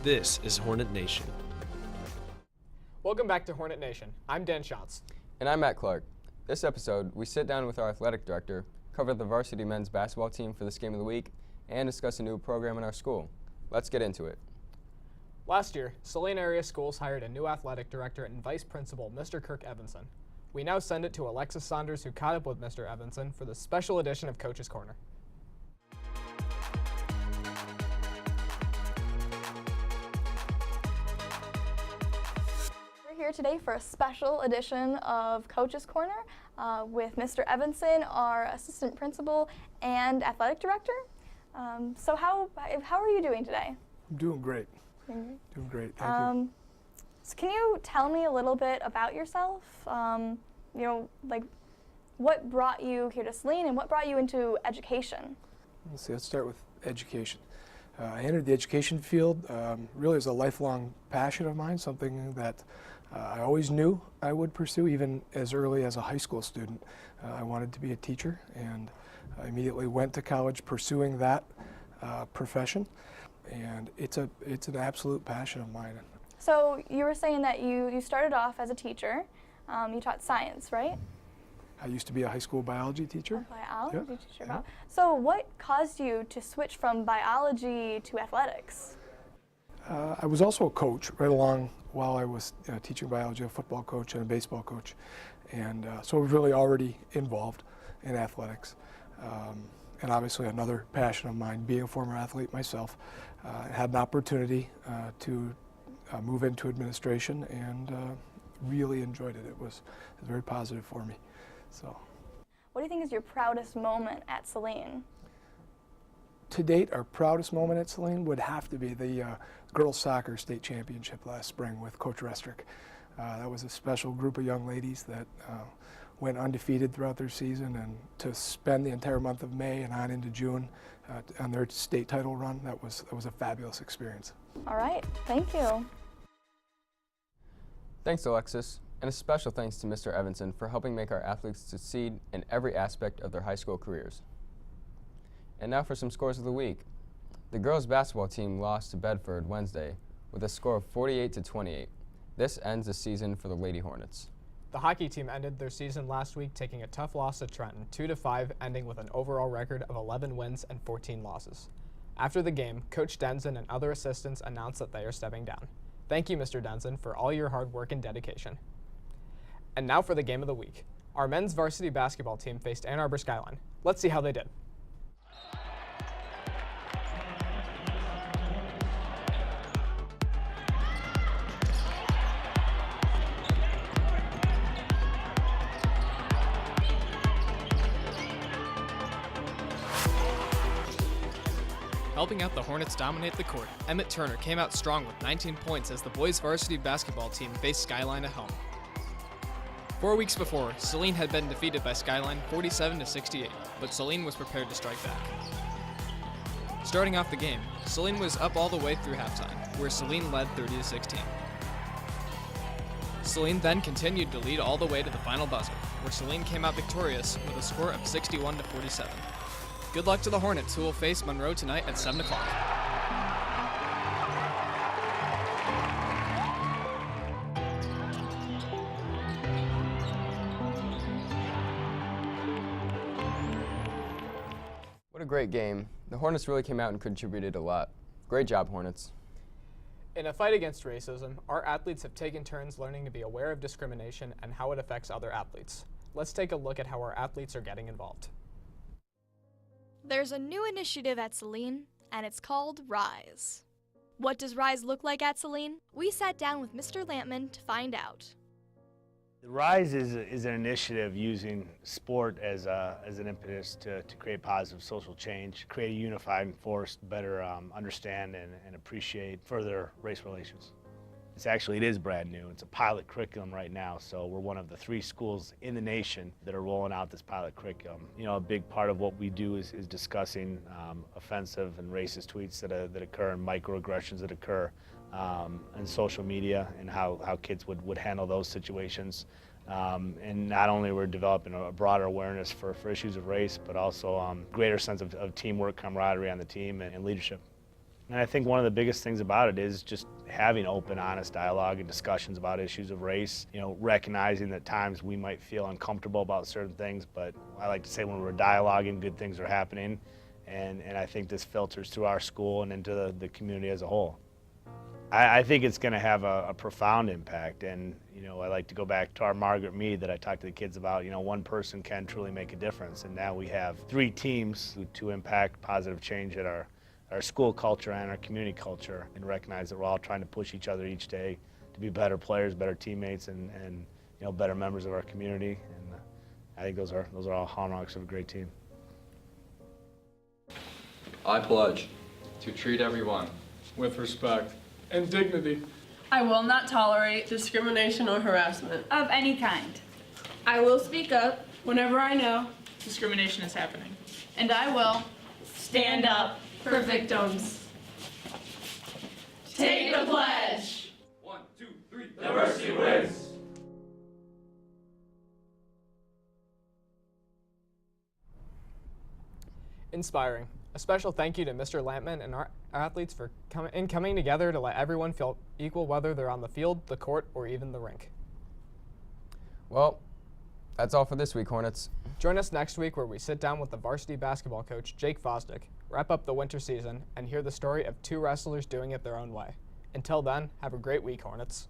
This is Hornet Nation. Welcome back to Hornet Nation. I'm Dan Schantz. And I'm Matt Clark. This episode, we sit down with our athletic director, cover the varsity men's basketball team for this game of the week, and discuss a new program in our school. Let's get into it. Last year, Saline area schools hired a new athletic director and vice principal, Mr. Kirk Evenson. We now send it to Alexis Saunders, who caught up with Mr. Evenson for the special edition of Coach's Corner. Here today for a special edition of Coach's Corner with Mr. Evenson, our assistant principal and athletic director. So how are you doing today? I'm doing great. Doing great, thank you. So can you tell me a little bit about yourself? Like what brought you here to Saline and what brought you into education? Let's start with education. I entered the education field really as a lifelong passion of mine, something that I always knew I would pursue, even as early as a high school student. I wanted to be a teacher, and I immediately went to college pursuing that profession, and it's an absolute passion of mine. So you were saying that you started off as a teacher. You taught science, right? I used to be a high school biology teacher. Biology teacher. Yeah. So what caused you to switch from biology to athletics? I was also a coach right along while I was teaching biology, a football coach and a baseball coach. And so I was really already involved in athletics. And obviously another passion of mine, being a former athlete myself, had an opportunity to move into administration and really enjoyed it. It was very positive for me. So, what do you think is your proudest moment at Saline? To date, our proudest moment at Saline would have to be the girls soccer state championship last spring with Coach Restrick. That was a special group of young ladies that went undefeated throughout their season, and to spend the entire month of May and on into June on their state title run, that was a fabulous experience. All right, thank you. Thanks, Alexis, and a special thanks to Mr. Evenson for helping make our athletes succeed in every aspect of their high school careers. And now for some scores of the week. The girls basketball team lost to Bedford Wednesday with a score of 48-28. This ends the season for the Lady Hornets. The hockey team ended their season last week taking a tough loss to Trenton, 2-5, ending with an overall record of 11 wins and 14 losses. After the game, Coach Denson and other assistants announced that they are stepping down. Thank you, Mr. Denson, for all your hard work and dedication. And now for the game of the week. Our men's varsity basketball team faced Ann Arbor Skyline. Let's see how they did. Helping out the Hornets dominate the court, Emmett Turner came out strong with 19 points as the boys varsity basketball team faced Skyline at home. 4 weeks before, Saline had been defeated by Skyline 47-68, but Saline was prepared to strike back. Starting off the game, Saline was up all the way through halftime, where Saline led 30-16. Saline then continued to lead all the way to the final buzzer, where Saline came out victorious with a score of 61-47. Good luck to the Hornets, who will face Monroe tonight at 7 o'clock. What a great game. The Hornets really came out and contributed a lot. Great job, Hornets. In a fight against racism, our athletes have taken turns learning to be aware of discrimination and how it affects other athletes. Let's take a look at how our athletes are getting involved. There's a new initiative at Saline, and it's called RISE. What does RISE look like at Saline? We sat down with Mr. Lampman to find out. The RISE is an initiative using sport as an impetus to create positive social change, create a unified force to better understand and appreciate further race relations. It is brand new. It's a pilot curriculum right now, so we're one of the 3 schools in the nation that are rolling out this pilot curriculum. You know, a big part of what we do is discussing offensive and racist tweets that occur and microaggressions that occur in social media and how kids would handle those situations. And not only we're developing a broader awareness for issues of race, but also greater sense of teamwork, camaraderie on the team, and leadership. And I think one of the biggest things about it is just having open, honest dialogue and discussions about issues of race, you know, recognizing that times we might feel uncomfortable about certain things, but I like to say when we're dialoguing, good things are happening. And I think this filters through our school and into the community as a whole. I think it's going to have a profound impact, and you know, I like to go back to our Margaret Mead that I talked to the kids about. You know, one person can truly make a difference, and now we have 3 teams to impact positive change at our school culture and our community culture, and recognize that we're all trying to push each other each day to be better players, better teammates, and you know, better members of our community. And I think those are all hallmarks of a great team. I pledge to treat everyone with respect and dignity. I will not tolerate discrimination or harassment of any kind. I will speak up whenever I know discrimination is happening. and I will stand up for victims. Take the pledge. 1, 2, 3. Diversity wins. Inspiring. A special thank you to Mr. Lampman and our athletes for coming together to let everyone feel equal, whether they're on the field, the court, or even the rink. Well, that's all for this week, Hornets. Join us next week where we sit down with the varsity basketball coach, Jake Fosdick, wrap up the winter season, and hear the story of 2 wrestlers doing it their own way. Until then, have a great week, Hornets.